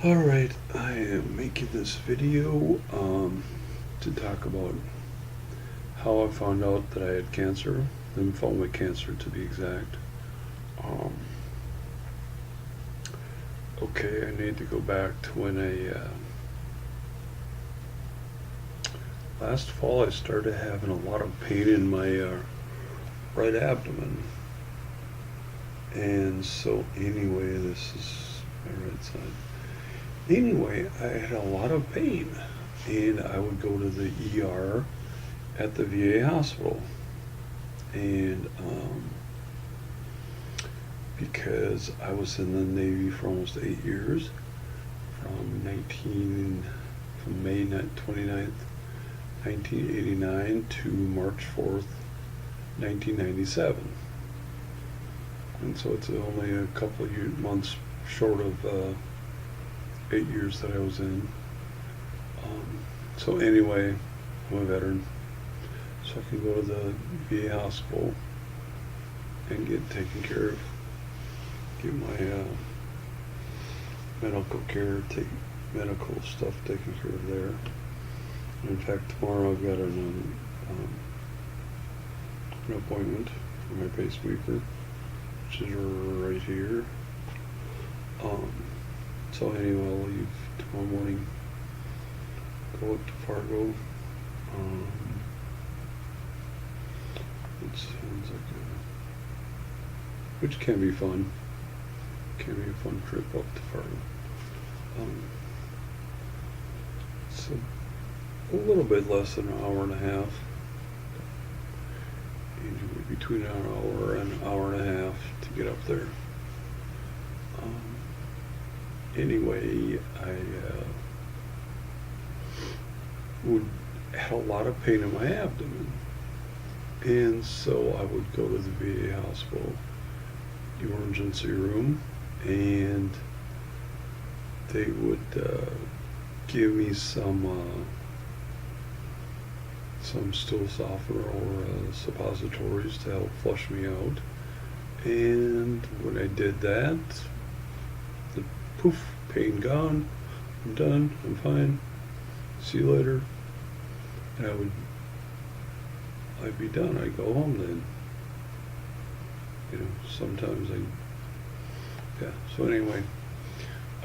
Alright, I am making this video to talk about how I found out that I had cancer, lymphoma cancer to be exact. Um, okay, I need to go back to when last fall I started having a lot of pain in my right abdomen. And so anyway, this is my right side. Anyway, I had a lot of pain, and I would go to the ER at the VA hospital, and because I was in the Navy for almost 8 years, from May 29th, 1989 to March 4th, 1997, and so it's only a couple of months short of 8 years that I was in. So anyway, I'm a veteran, so I can go to the VA hospital and get taken care of, get my medical care, take medical stuff taken care of there. In fact, tomorrow I've got an appointment for my pacemaker, which is right here. So anyway, I'll leave tomorrow morning, go up to Fargo. It sounds like which can be fun. Can be a fun trip up to Fargo. It's a little bit less than an hour and a half. Usually between an hour and an hour and a half to get up there. Anyway, I had a lot of pain in my abdomen, and so I would go to the VA hospital emergency room, and they would give me some stool softener or suppositories to help flush me out. And when I did that, poof, pain gone, I'm done, I'm fine, see you later. And I'd be done, I'd go home then. Sometimes so anyway,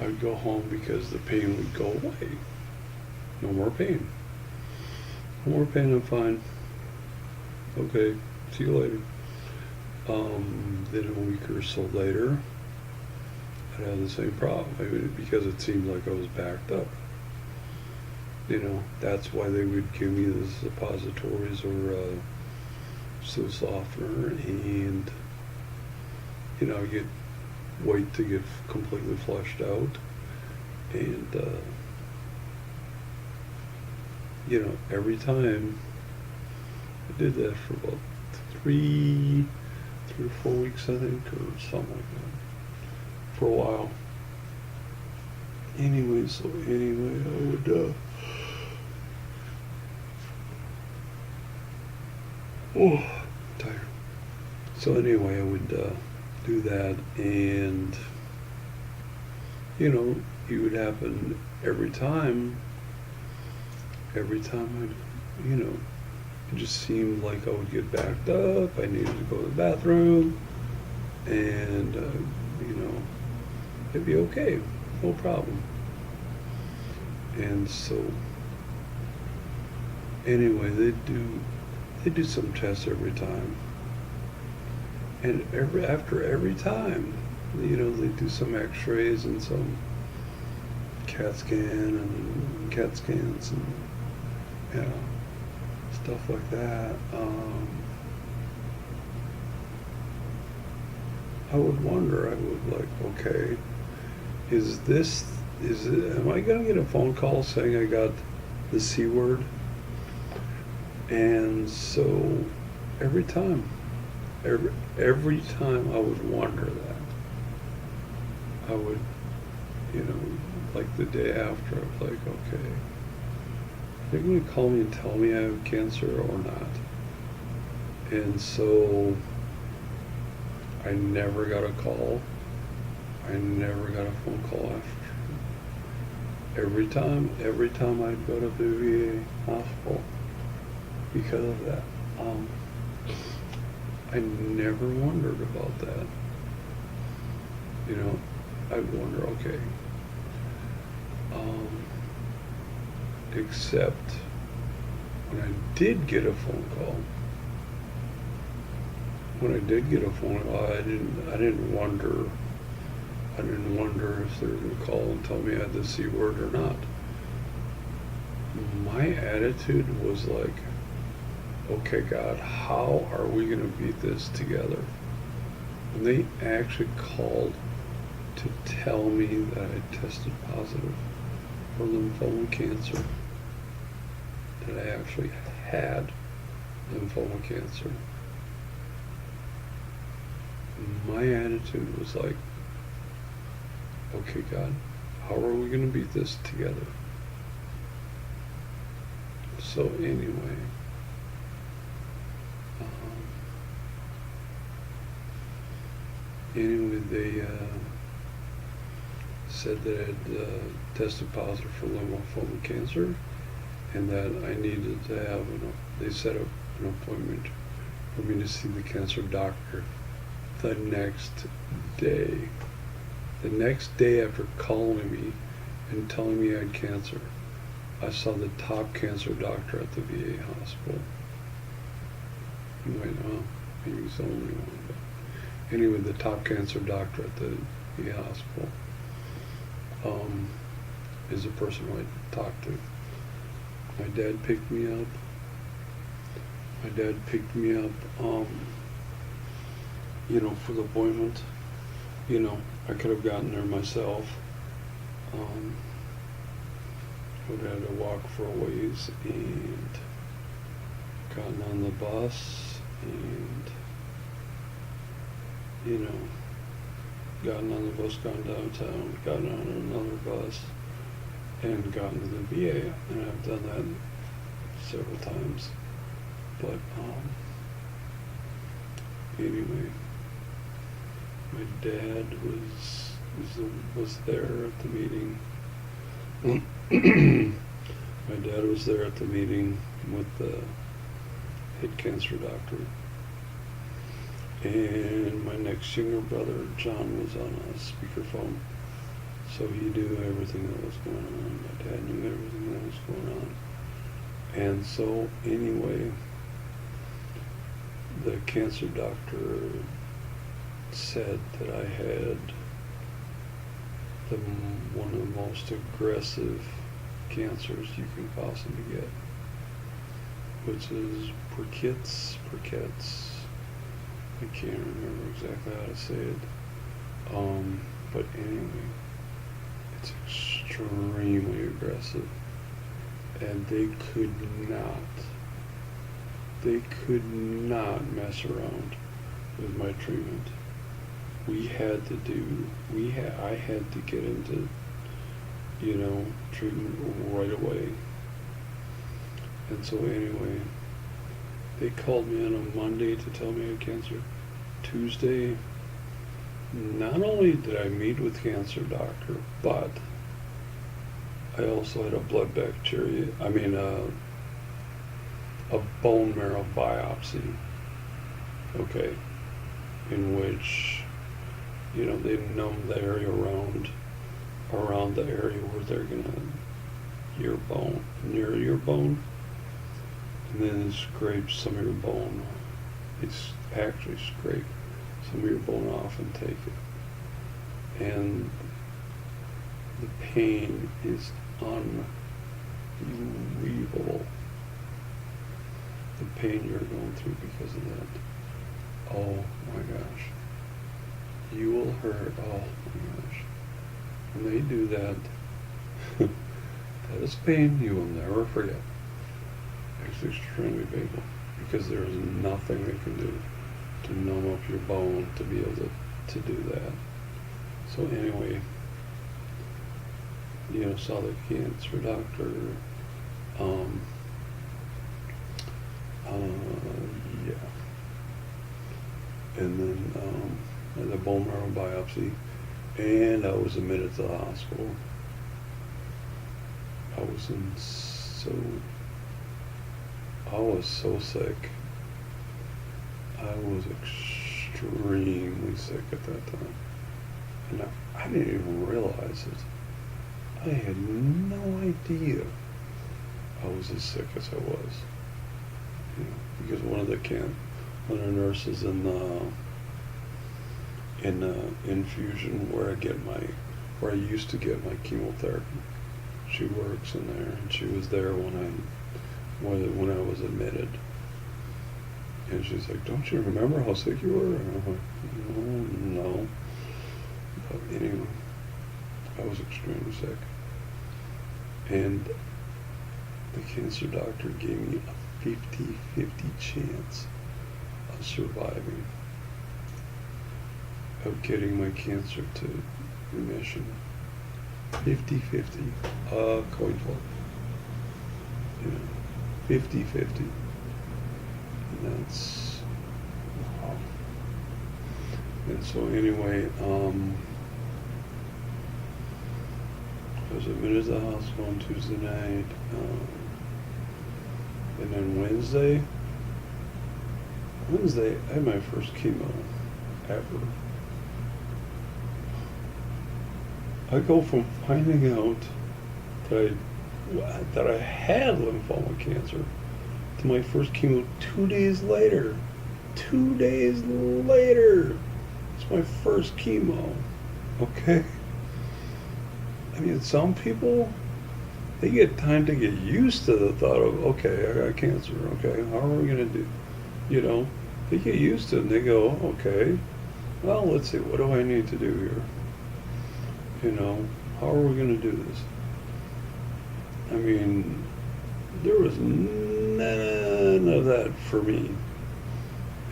I would go home because the pain would go away. No more pain. No more pain, I'm fine. Okay, see you later. Then a week or so later, I had the same problem, because it seemed like I was backed up. That's why they would give me the suppositories or stool softener, and I wait to get completely flushed out, and every time I did that for about three or 4 weeks, I think, or something like that, for a while. Anyway, I would tired. So anyway, I would do that, and it would happen every time it just seemed like I would get backed up, I needed to go to the bathroom, and it'd be okay, no problem. And so anyway, they do some tests every time, and after every time, they do some x-rays and some CAT scans and stuff like that. I would wonder, okay, am I gonna get a phone call saying I got the C word? And so every time I would wonder that. I would, like the day after, I was like, okay, they're going to call me and tell me I have cancer or not. And so I never got a call. I never got a phone call after. every time I'd go to the VA hospital because of that. I never wondered about that. You know, I'd wonder, okay, except when I did get a phone call. When I did get a phone call, I didn't wonder if they were going to call and tell me I had the C word or not. My attitude was like, okay, God, how are we going to beat this together? And they actually called to tell me that I tested positive for lymphoma cancer, that I actually had lymphoma cancer. My attitude was like, okay, God, how are we going to beat this together? So anyway, they said that I had tested positive for lymphoma cancer, and that I needed to have they set up an appointment for me to see the cancer doctor the next day. The next day after calling me and telling me I had cancer, I saw the top cancer doctor at the VA hospital. You might know, maybe he's the only one, but anyway, the top cancer doctor at the VA hospital is the person who I talked to. My dad picked me up. For the appointment. I could have gotten there myself. Would have had to walk for a ways and gotten on the bus and, gotten on the bus, gone downtown, gotten on another bus, and gotten to the VA. And I've done that several times. But, anyway, my dad was there at the meeting. My dad was there at the meeting with the head cancer doctor. And my next younger brother, John, was on a speakerphone. So he knew everything that was going on. My dad knew everything that was going on. And so, anyway, the cancer doctor said that I had one of the most aggressive cancers you can possibly get, which is Burkitt's. I can't remember exactly how to say it. But anyway, it's extremely aggressive. And they could not mess around with my treatment. I had to get into, treatment right away. And so anyway, they called me on a Monday to tell me I had cancer. Tuesday, not only did I meet with cancer doctor, but I also had a a bone marrow biopsy, okay, in which, they numb the area around the area where they're near your bone, and then scrape some of your bone. It's actually scrape some of your bone off and take it. And the pain is unbelievable. The pain you're going through because of that. Oh my gosh. You will hurt. Oh my gosh. When they do that, that is pain you will never forget. It's extremely painful because there is nothing they can do to numb up your bone to be able to do that. So anyway, saw the cancer doctor. Yeah. And then the bone marrow biopsy, and I was admitted to the hospital. I was so sick. I was extremely sick at that time. And I didn't even realize it. I had no idea I was as sick as I was. You know, because one of the nurses in the infusion where I used to get my chemotherapy, she works in there, and she was there when I was admitted. And she's like, "Don't you remember how sick you were?" And I'm like, No. But anyway, I was extremely sick. And the cancer doctor gave me a 50-50 chance of surviving, of getting my cancer to remission. 50-50. Coin flip. You know, 50-50. And that's, wow. And so anyway, I was admitted to the hospital on Tuesday night, and then Wednesday, I had my first chemo ever. I go from finding out that I had lymphoma cancer to my first chemo 2 days later. 2 days later, it's my first chemo. Okay? I mean, some people, they get time to get used to the thought of, okay, I got cancer, okay, how are we going to do? You know, they get used to it and they go, okay, well, let's see, what do I need to do here? You know, how are we going to do this? I mean, there was none of that for me.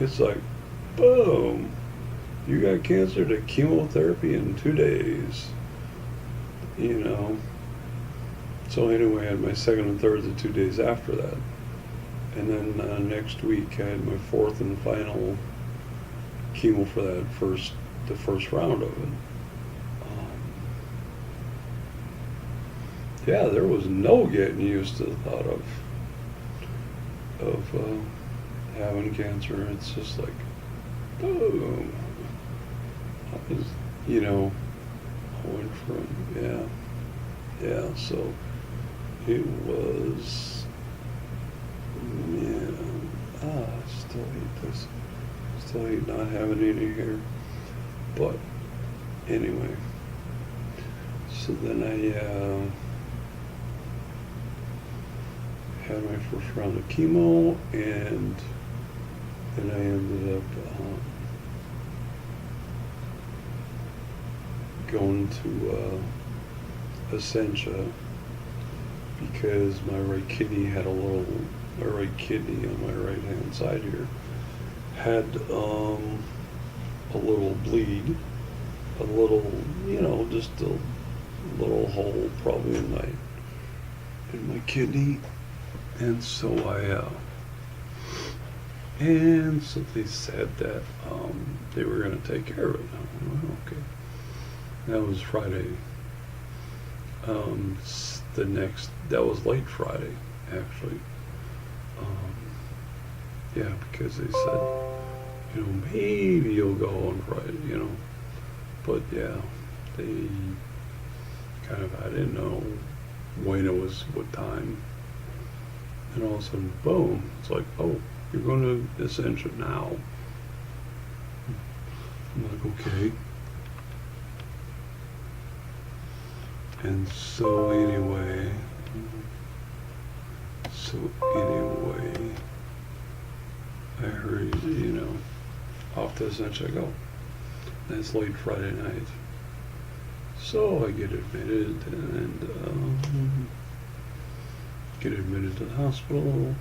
It's like, boom, you got cancer to chemotherapy in 2 days. You know. So anyway, I had my second and third the 2 days after that. And then next week I had my fourth and final chemo for the first round of it. Yeah, there was no getting used to the thought of having cancer. It's just like, boom. I was, you know, I went from, so it was, I still hate this. Still hate not having any here. But anyway, so then I had my first round of chemo, and then I ended up going to Essentia because my right kidney on my right hand side here had a little bleed, a little, just a little hole probably in my kidney. And so so they said that they were going to take care of it. Well, okay. That was Friday. That was late Friday, actually. Because they said, maybe you'll go on Friday, But yeah, they kind of, I didn't know when it was, what time. And all of a sudden, boom, it's like, oh, you're going to Essentia now. I'm like, okay. And so anyway, I heard, off to Essentia I go. And it's late Friday night. So I get admitted and get admitted to the hospital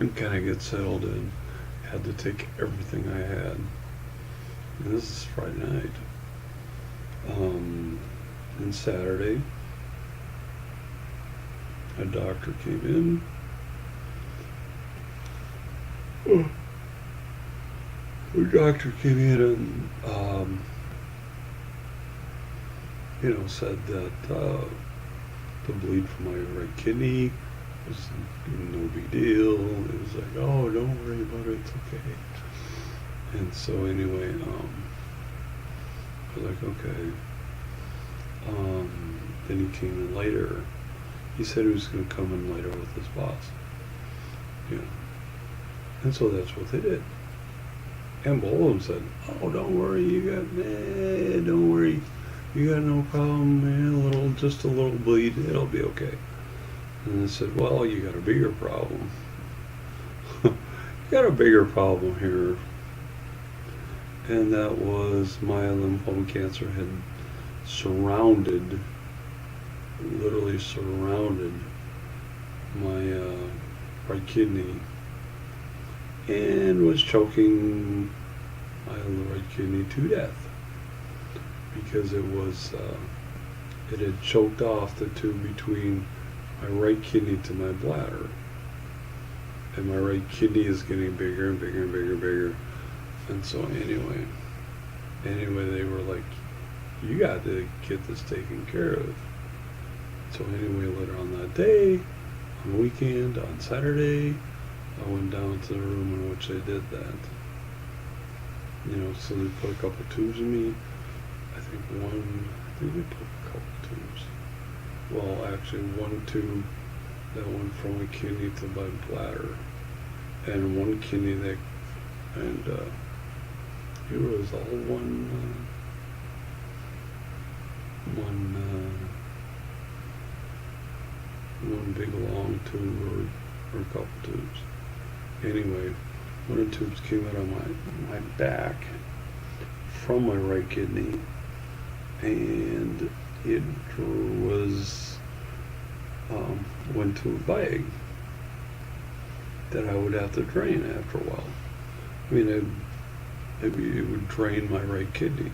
and kind of get settled in. Had to take everything I had. And this is Friday night. And Saturday, a doctor came in. The doctor came in and, said that the bleed from my right kidney was no big deal. It was like, oh, don't worry about it, it's okay. And so anyway, I was like, okay. Then he came in later. He said he was going to come in later with his boss. Yeah. And so that's what they did. And both of them said, oh, don't worry, don't worry. You got no problem, just a little bleed, it'll be okay. And I said, well, you got a bigger problem. You got a bigger problem here. And that was my lymphoma cancer had literally surrounded my right kidney and was choking my right kidney to death because it had choked off the tube between my right kidney to my bladder, and my right kidney is getting bigger and bigger and bigger and bigger. And so anyway they were like, you got to get this taken care of. So anyway, later on that day, on the weekend, on Saturday, I went down to the room in which they did that. So they put a couple tubes in me. I think they put a couple tubes. Well, actually one tube that went from my kidney to my bladder, and one kidney that, and it was all one big long tube or a couple tubes. Anyway, one of the tubes came out of my back from my right kidney, and it was went to a bag that I would have to drain after a while. I mean, it would drain my right kidney.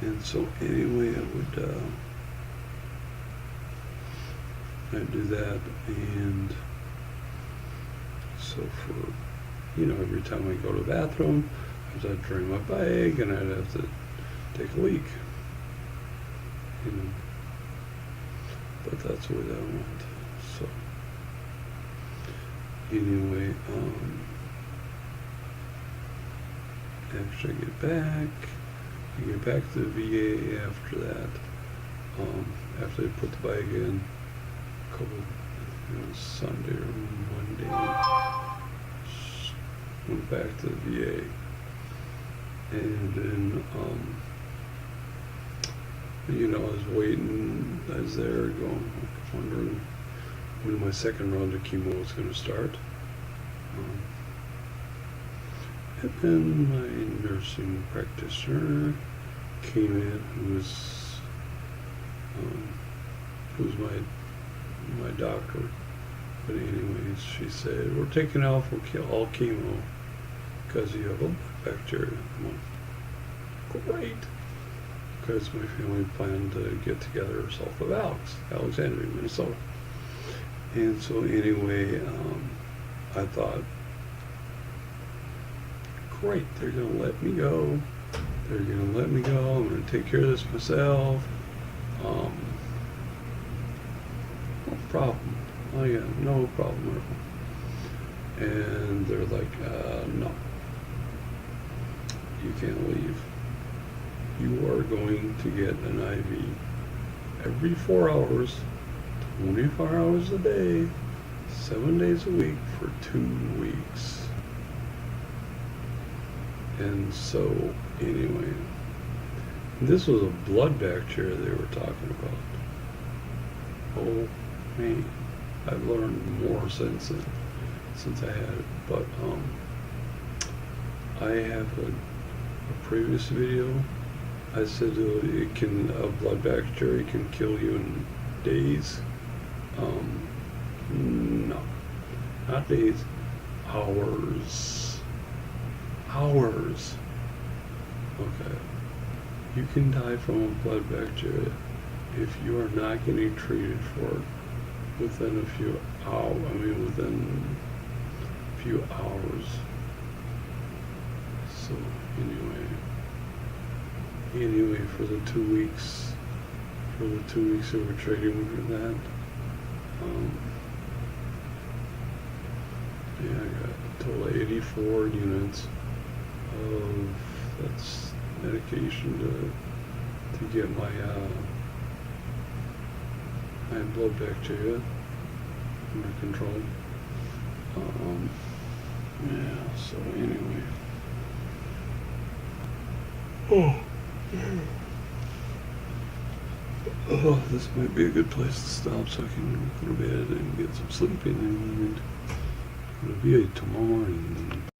And so anyway, I'd do that, and so for, every time I go to the bathroom, I'd have to drain my bag, and I'd have to take a leak, but that's the way that went. So anyway, after I get back to the VA after that, after they put the bag in, Sunday or Monday, went back to the VA, and then I was waiting, I was there going, wondering when my second round of chemo was going to start. And then my nursing practitioner came in, who was my doctor. But anyways, she said, we're taking off all chemo because you have a bacteria. I'm like, great. Because my family planned to get together south of Alexandria, Minnesota. And so anyway, I thought, great, they're going to let me go. They're going to let me go. I'm going to take care of this myself. No problem. Oh yeah, no problem at all. And they're like, no, you can't leave. You are going to get an IV every 4 hours, 24 hours a day, 7 days a week for 2 weeks. And so anyway, this was a blood bacteria they were talking about. Oh man, I've learned more since I had it. But I have a previous video. I said a blood bacteria can kill you in days. No, not days, hours. Hours. Okay. You can die from a blood bacteria if you are not getting treated for it within a few hours. Within a few hours. So anyway, for the 2 weeks, for the 2 weeks they were trading me for that. Yeah, I got a total of 84 units of that's medication to get my blood bacteria under control. Yeah, so anyway. Oh, this might be a good place to stop so I can go to bed and get some sleep in and go to bed tomorrow morning.